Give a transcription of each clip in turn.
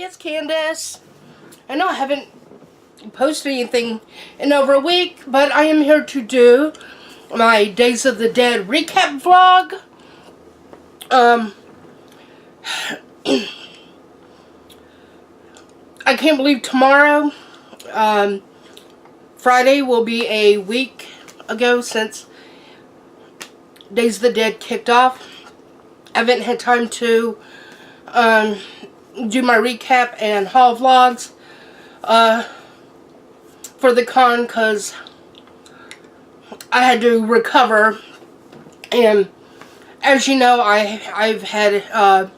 it's Candace. I know I haven't posted anything in over a week, but I am here to do my Days of the Dead recap vlog. I can't believe tomorrow, Friday, will be a week ago since Days of the Dead kicked off. I haven't had time to do my recap and haul vlogs for the con because I had to recover, and as you know, I've had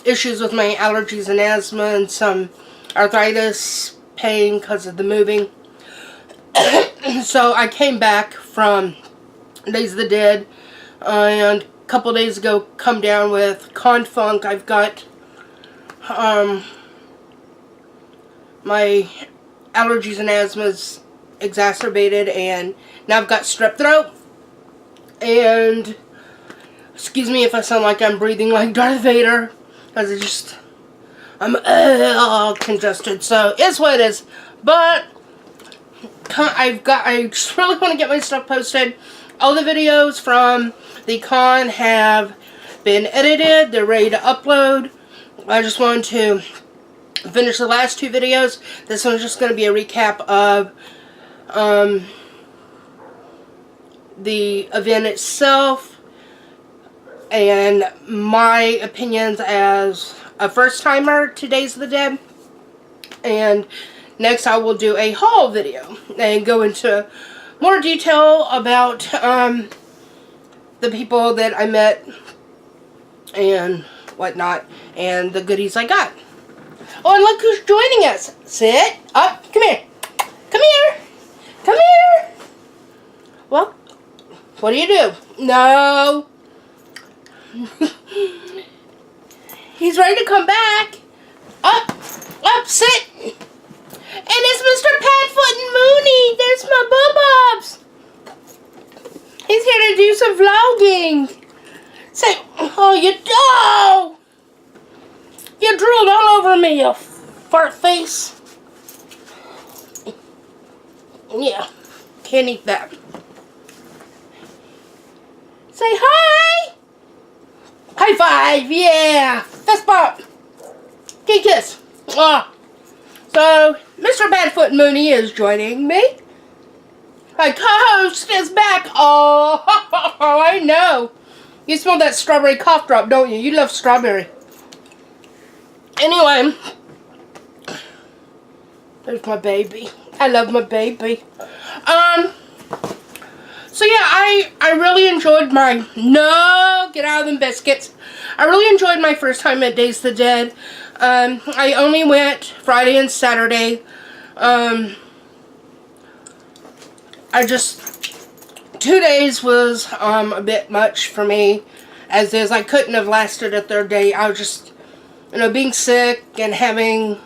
issues with my allergies and asthma and some arthritis pain because of the moving. So I came back from Days of the Dead and a couple days ago come down with con funk. I've got my allergies and asthma's exacerbated, and now I've got strep throat, and excuse me if I sound like I'm breathing like Darth Vader, because I'm congested, so it's what it is. But I just really want to get my stuff posted. All the videos from the con have been edited, they're ready to upload. I just wanted to finish the last two videos. This one's just going to be a recap of the event itself and my opinions as a first-timer to Days of the Dead. And next I will do a haul video and go into more detail about the people that I met and whatnot, and the goodies I got. Oh, and look who's joining us. Sit up. Come here. Come here. Come here. Well, what do you do? No. He's ready to come back. Up. Up. Sit. And it's Mr. Padfoot and Mooney. There's my Bubobs. He's here to do some vlogging. Say, oh, you drooled all over me, you fart face. Yeah, can't eat that. Say hi. High five, yeah. Fist bump. Kiss. So, Mr. Badfoot Mooney is joining me. My co-host is back. Oh, I know. You smell that strawberry cough drop, don't you? You love strawberry. Anyway, there's my baby. I love my baby. So yeah, I really enjoyed my, no, get out of them biscuits. I really enjoyed my first time at Days of the Dead. I only went Friday and Saturday. 2 days was a bit much for me, as is. I couldn't have lasted a third day. I was just, being sick and having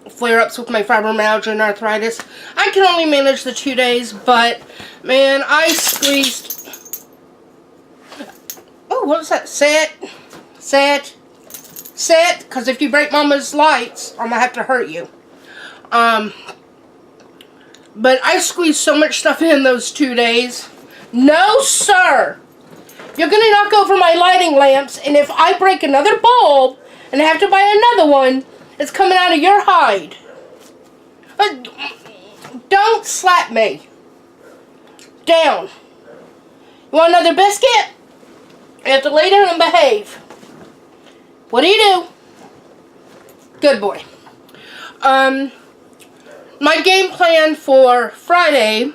flare-ups with my fibromyalgia and arthritis. I can only manage the 2 days, but man, I squeezed. Oh, what was that? Sit, because if you break Mama's lights, I'm gonna have to hurt you. But I squeezed so much stuff in those 2 days. No, sir! You're gonna knock over my lighting lamps, and if I break another bulb and have to buy another one, it's coming out of your hide. But don't slap me. Down. You want another biscuit? You have to lay down and behave. What do you do? Good boy. My game plan for Friday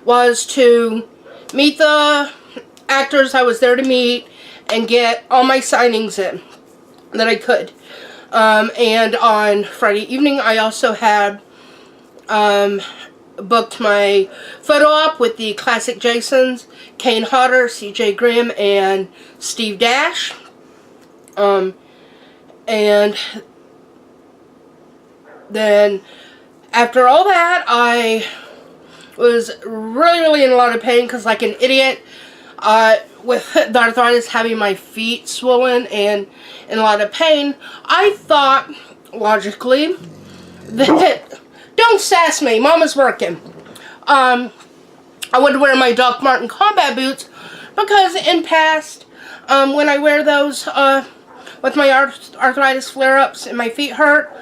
was to meet the actors I was there to meet and get all my signings in that I could. And on Friday evening, I also had booked my photo op with the Classic Jasons, Kane Hodder, CJ Grimm, and Steve Dash. And then after all that, I was really in a lot of pain because, like an idiot, with the arthritis having my feet swollen and in a lot of pain, I thought, logically, that, don't sass me, Mama's working. I would wear my Doc Martin combat boots because in past, when I wear those with my arthritis flare-ups and my feet hurt,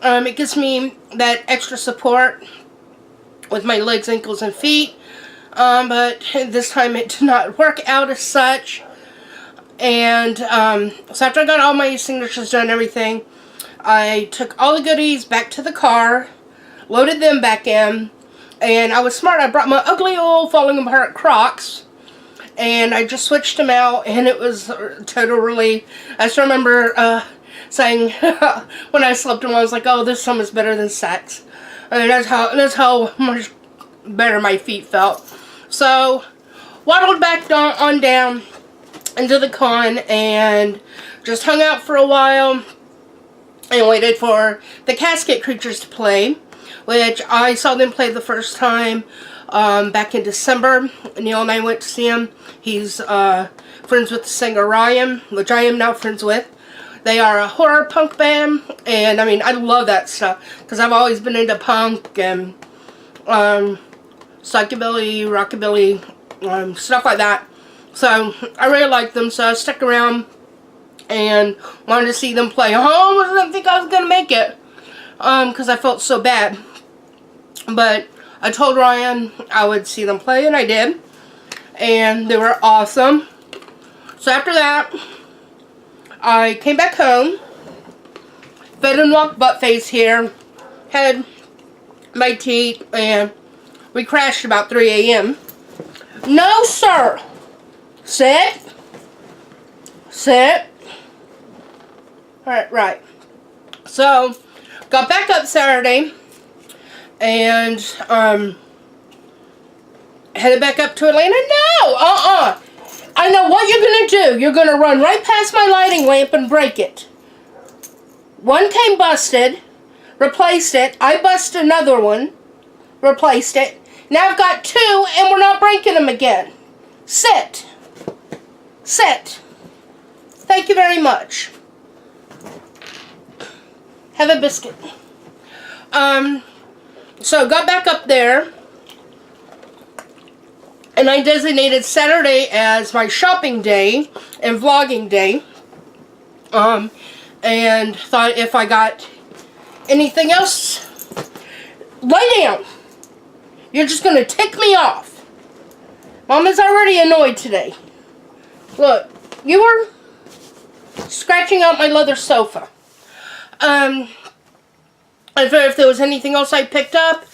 it gives me that extra support with my legs, ankles, and feet. But this time it did not work out as such. And so after I got all my signatures done and everything, I took all the goodies back to the car, loaded them back in, and I was smart. I brought my ugly old falling apart Crocs, and I just switched them out, and it was a total relief. I just remember saying when I slept in them, I was like, oh, this time is better than sex. And that's how much better my feet felt. So, waddled back on down into the con and just hung out for a while and waited for the Casket Creatures to play, which I saw them play the first time back in December. Neil and I went to see him. He's friends with the singer Ryan, which I am now friends with. They are a horror punk band, and I mean, I love that stuff because I've always been into punk and psychobilly, rockabilly, stuff like that. So I really liked them, so I stuck around and wanted to see them play. Oh, I didn't think I was gonna make it because I felt so bad. But I told Ryan I would see them play, and I did, and they were awesome. So after that, I came back home, fed and walked butt face here, had my tea, and we crashed about 3 a.m. No, sir. Sit. Sit. Alright, right. So, got back up Saturday, and, headed back up to Atlanta. No! I know what you're going to do. You're going to run right past my lighting lamp and break it. One came busted, replaced it. I busted another one, replaced it. Now I've got two, and we're not breaking them again. Sit. Sit. Thank you very much. Have a biscuit. So got back up there, and I designated Saturday as my shopping day and vlogging day. And thought if I got anything else, lay down. You're just going to tick me off. Mama's already annoyed today. Look, you were scratching out my leather sofa. If there was anything else I picked up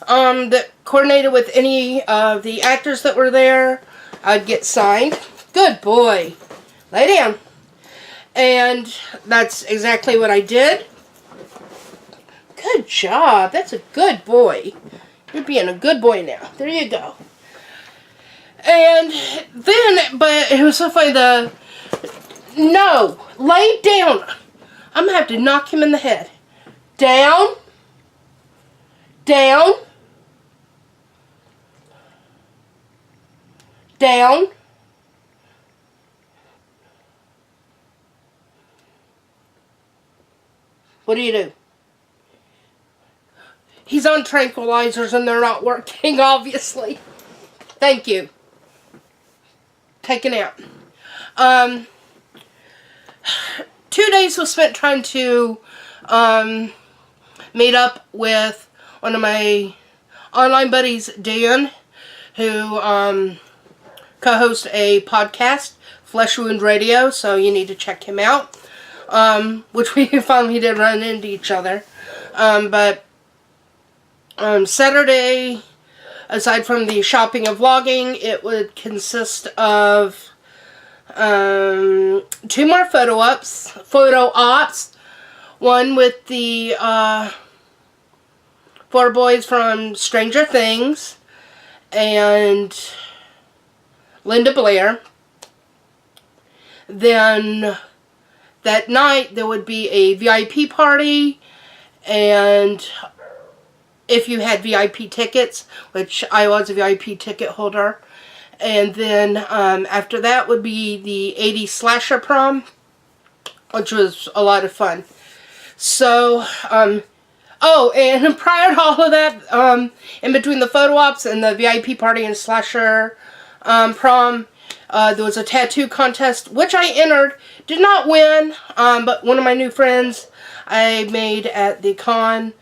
that coordinated with any of the actors that were there, I'd get signed. Good boy. Lay down. And that's exactly what I did. Good job. That's a good boy. You're being a good boy now. There you go. And then, but it was so funny, no, lay down. I'm going to have to knock him in the head. Down. Down. Down. What do you do? He's on tranquilizers and they're not working, obviously. Thank you. Take a nap. 2 days was spent trying to meet up with one of my online buddies, Dan, who co-hosts a podcast, Flesh Wound Radio, so you need to check him out. Which we finally did run into each other. But Saturday, aside from the shopping and vlogging, it would consist of 2 more photo ops. One with the 4 boys from Stranger Things and Linda Blair. Then that night there would be a VIP party, and if you had VIP tickets, which I was a VIP ticket holder, And then after that would be the 80s slasher prom, which was a lot of fun. So, oh, and prior to all of that, in between the photo ops and the VIP party and slasher prom, there was a tattoo contest, which I entered. Did not win, but one of my new friends I made at the con.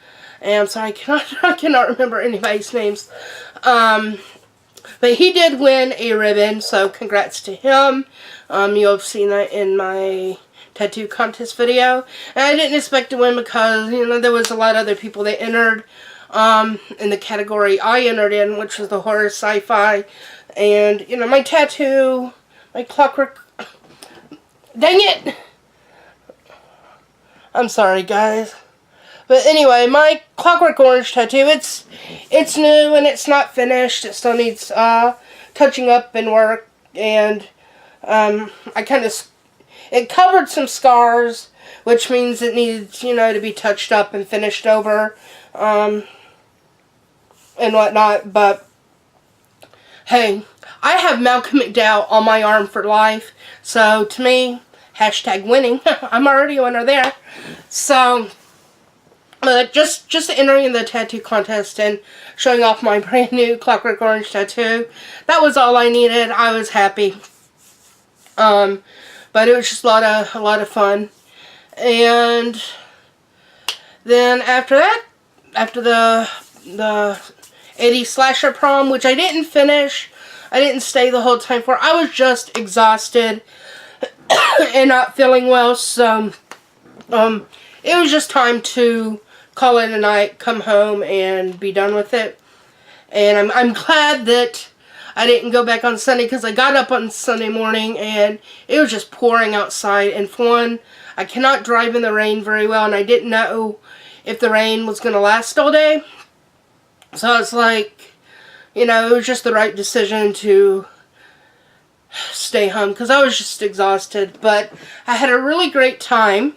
And I'm sorry, I cannot remember anybody's names. But he did win a ribbon, so congrats to him. You'll have seen that in my tattoo contest video. And I didn't expect to win because, you know, there was a lot of other people that entered in the category I entered in, which was the horror sci-fi. And, you know, my tattoo, my clockwork... Dang it! I'm sorry, guys. But anyway, my Clockwork Orange tattoo, it's new and it's not finished. It still needs touching up and work. And it covered some scars, which means it needs, you know, to be touched up and finished over and whatnot. But hey, I have Malcolm McDowell on my arm for life. So to me, hashtag winning. I'm already a winner there. So... just entering the tattoo contest and showing off my brand new Clockwork Orange tattoo. That was all I needed. I was happy. But it was just a lot of fun. And then after that, after the 80s slasher prom, which I didn't finish, I didn't stay the whole time for. I was just exhausted and not feeling well. So it was just time to call it a night, come home, and be done with it. And I'm glad that I didn't go back on Sunday, because I got up on Sunday morning and it was just pouring outside. And for one, I cannot drive in the rain very well, and I didn't know if the rain was going to last all day. So it's like, you know, it was just the right decision to stay home, because I was just exhausted. But I had a really great time.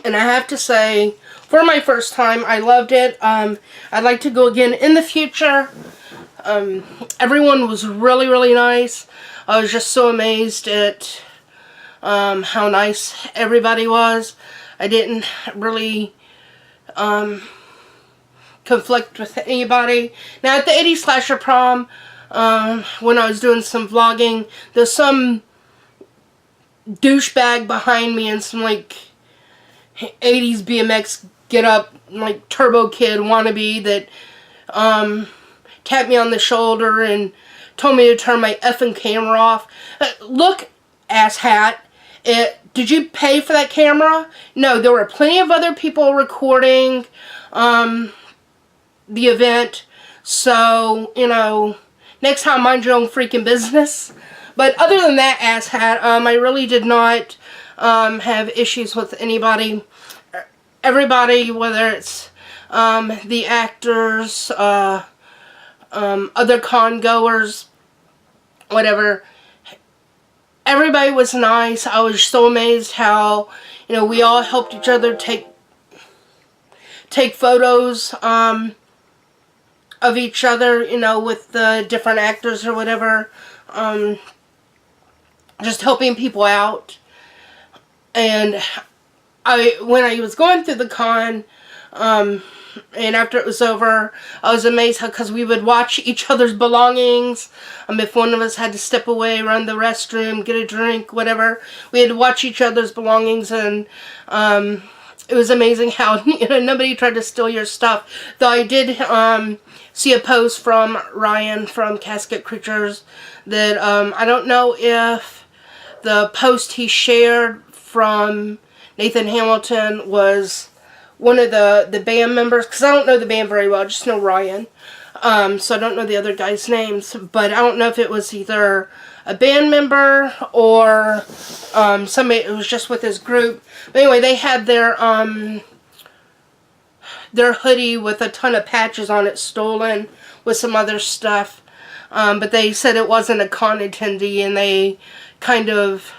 And I have to say, for my first time, I loved it. I'd like to go again in the future. Everyone was really, really nice. I was just so amazed at how nice everybody was. I didn't really conflict with anybody. Now, at the 80s Slasher Prom, when I was doing some vlogging, there's some douchebag behind me and some like 80s BMX get up like Turbo Kid wannabe that tapped me on the shoulder and told me to turn my effing camera off. Look, asshat, did you pay for that camera? No, there were plenty of other people recording the event, so, you know, next time mind your own freaking business. But other than that, asshat, I really did not have issues with anybody. Everybody, whether it's the actors, other con goers, whatever, everybody was nice. I was so amazed how, you know, we all helped each other take photos of each other, you know, with the different actors or whatever. Just helping people out. And when I was going through the con, and after it was over, I was amazed how, because we would watch each other's belongings. If one of us had to step away, run the restroom, get a drink, whatever, we had to watch each other's belongings. And it was amazing how, you know, nobody tried to steal your stuff. Though I did see a post from Ryan from Casket Creatures that I don't know if the post he shared from Nathan Hamilton was one of the band members, because I don't know the band very well, I just know Ryan. So I don't know the other guys' names, but I don't know if it was either a band member or somebody, it was just with his group. But anyway, they had their hoodie with a ton of patches on it stolen with some other stuff. But they said it wasn't a con attendee, and they kind of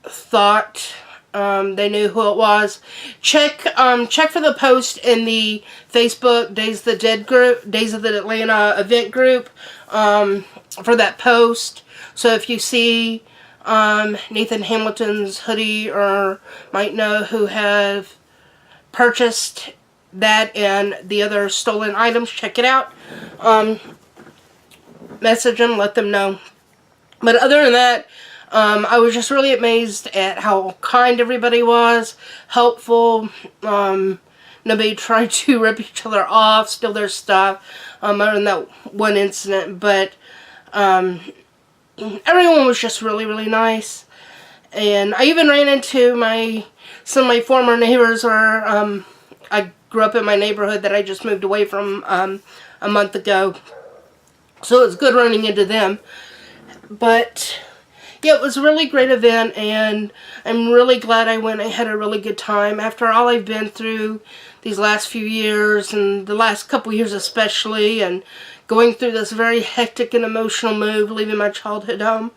thought They knew who it was. Check for the post in the Facebook Days of the Dead group, Days of the Atlanta event group, for that post. So if you see Nathan Hamilton's hoodie, or might know who have purchased that and the other stolen items, check it out. Message them, let them know. But other than that, I was just really amazed at how kind everybody was, helpful. Nobody tried to rip each other off, steal their stuff, other than that one incident. But everyone was just really, really nice. And I even ran into some of my former neighbors, where I grew up in my neighborhood that I just moved away from a month ago. So it was good running into them. But yeah, it was a really great event, and I'm really glad I went. I had a really good time. After all I've been through these last few years, and the last couple years especially, and going through this very hectic and emotional move, leaving my childhood home,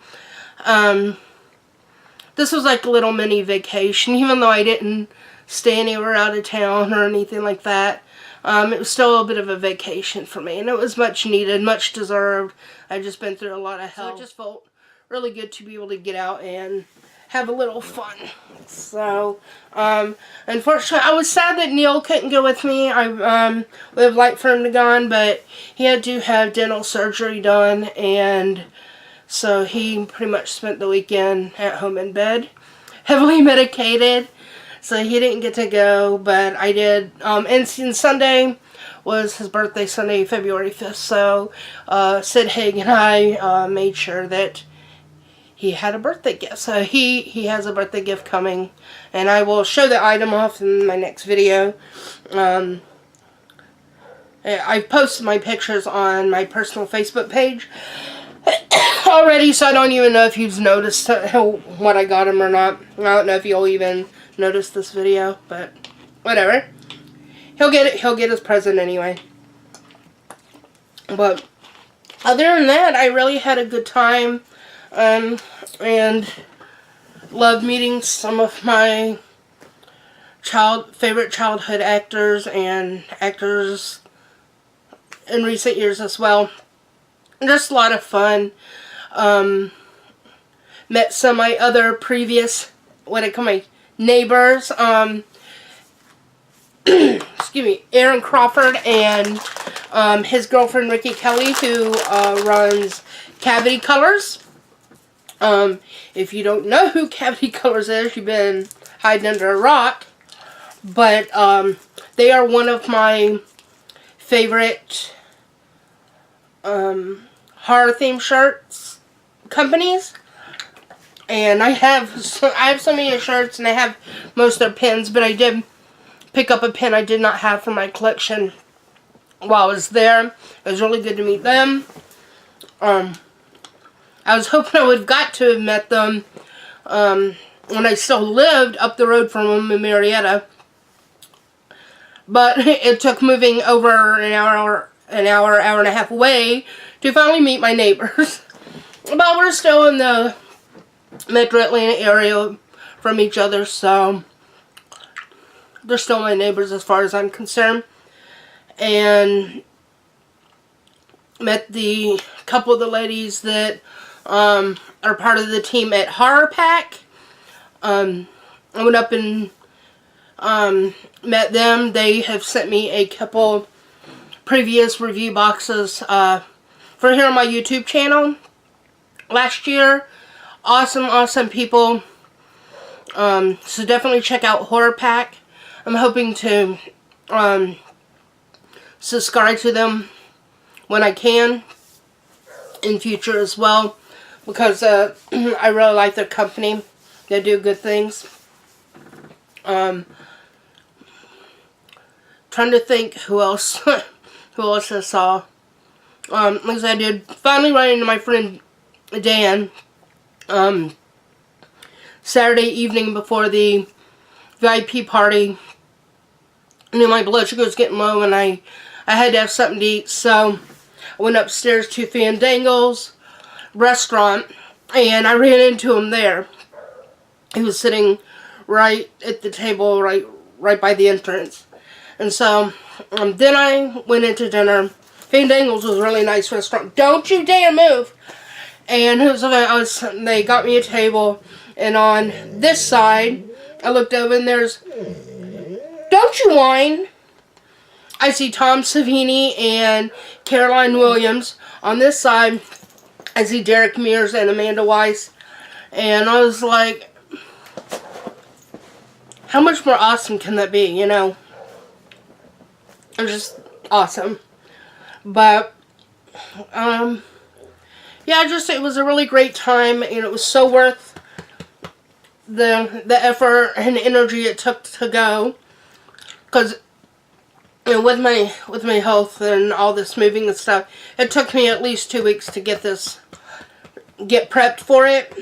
this was like a little mini vacation. Even though I didn't stay anywhere out of town or anything like that, it was still a bit of a vacation for me, and it was much needed, much deserved. I've just been through a lot of hell. So it just felt really good to be able to get out and have a little fun. So, unfortunately, I was sad that Neil couldn't go with me. I would have liked for him to go on, but he had to have dental surgery done, and so he pretty much spent the weekend at home in bed, heavily medicated. So he didn't get to go, but I did. And Sunday was his birthday, Sunday, February 5th. So Sid Haig and I made sure that he had a birthday gift. So he has a birthday gift coming, and I will show the item off in my next video. I've posted my pictures on my personal Facebook page already, so I don't even know if you've noticed what I got him or not. I don't know if you'll even notice this video, but whatever. He'll get it. He'll get his present anyway. But other than that, I really had a good time, and loved meeting some of my favorite childhood actors and actors in recent years as well. Just a lot of fun. Met some of my other previous, what I call my neighbors. Excuse me, Aaron Crawford and his girlfriend Ricky Kelly, who runs Cavity Colors. If you don't know who Cavity Colors is, you've been hiding under a rock. But they are one of my favorite horror themed shirts companies. And I have some of your shirts, and I have most of their pins, but I did pick up a pin I did not have from my collection while I was there. It was really good to meet them. I was hoping I would have got to have met them when I still lived up the road from them in Marietta. But it took moving over an hour and a half away to finally meet my neighbors. But we're still in the Metro Atlanta area from each other, so they're still my neighbors as far as I'm concerned. And met the couple of the ladies that are part of the team at Horror Pack. I went up and met them. They have sent me a couple previous review boxes for here on my YouTube channel last year. Awesome people. So definitely check out Horror Pack. I'm hoping to subscribe to them when I can in future as well, because I really like their company. They do good things. Trying to think who else I saw. Like I did finally run into my friend Dan Saturday evening before the VIP party. I knew my blood sugar was getting low, and I had to have something to eat, so I went upstairs to Fandango's restaurant, and I ran into him there. He was sitting right at the table, right by the entrance. And so then I went into dinner. Fandangles was a really nice restaurant. Don't you dare move! And they got me a table, and on this side, I looked over and there's, don't you whine! I see Tom Savini and Caroline Williams. On this side, I see Derek Mears and Amanda Weiss. And I was like, how much more awesome can that be, you know? It was just awesome. But, yeah, it was a really great time, and it was so worth the effort and energy it took to go. Because, you know, with my health and all this moving and stuff, it took me at least 2 weeks to get prepped for it.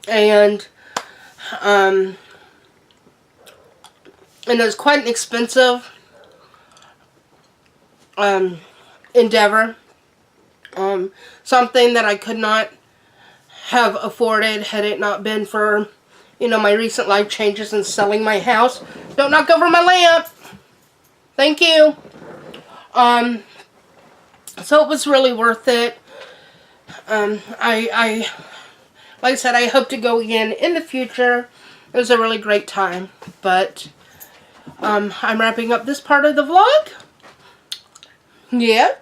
And it was quite an expensive endeavor. Something that I could not have afforded had it not been for, you know, my recent life changes and selling my house. Don't knock over my lamp. Thank you. So it was really worth it. Like I said, I hope to go again in the future. It was a really great time. But I'm wrapping up this part of the vlog. Yeah.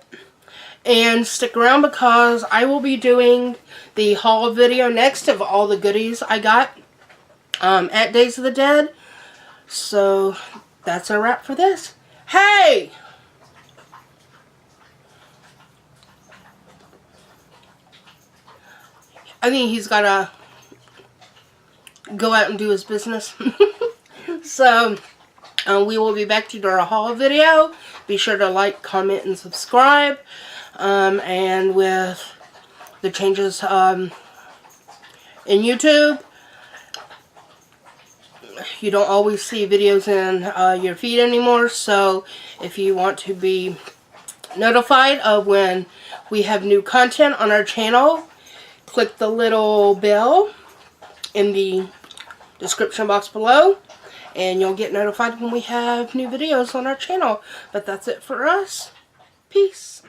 And stick around because I will be doing the haul video next of all the goodies I got at Days of the Dead. So that's a wrap for this. Hey! I think he's got to go out and do his business. So, we will be back to do our haul video. Be sure to like, comment, and subscribe. And with the changes in YouTube, you don't always see videos in your feed anymore. So, if you want to be notified of when we have new content on our channel, click the little bell in the description box below, and you'll get notified when we have new videos on our channel. But that's it for us. Peace.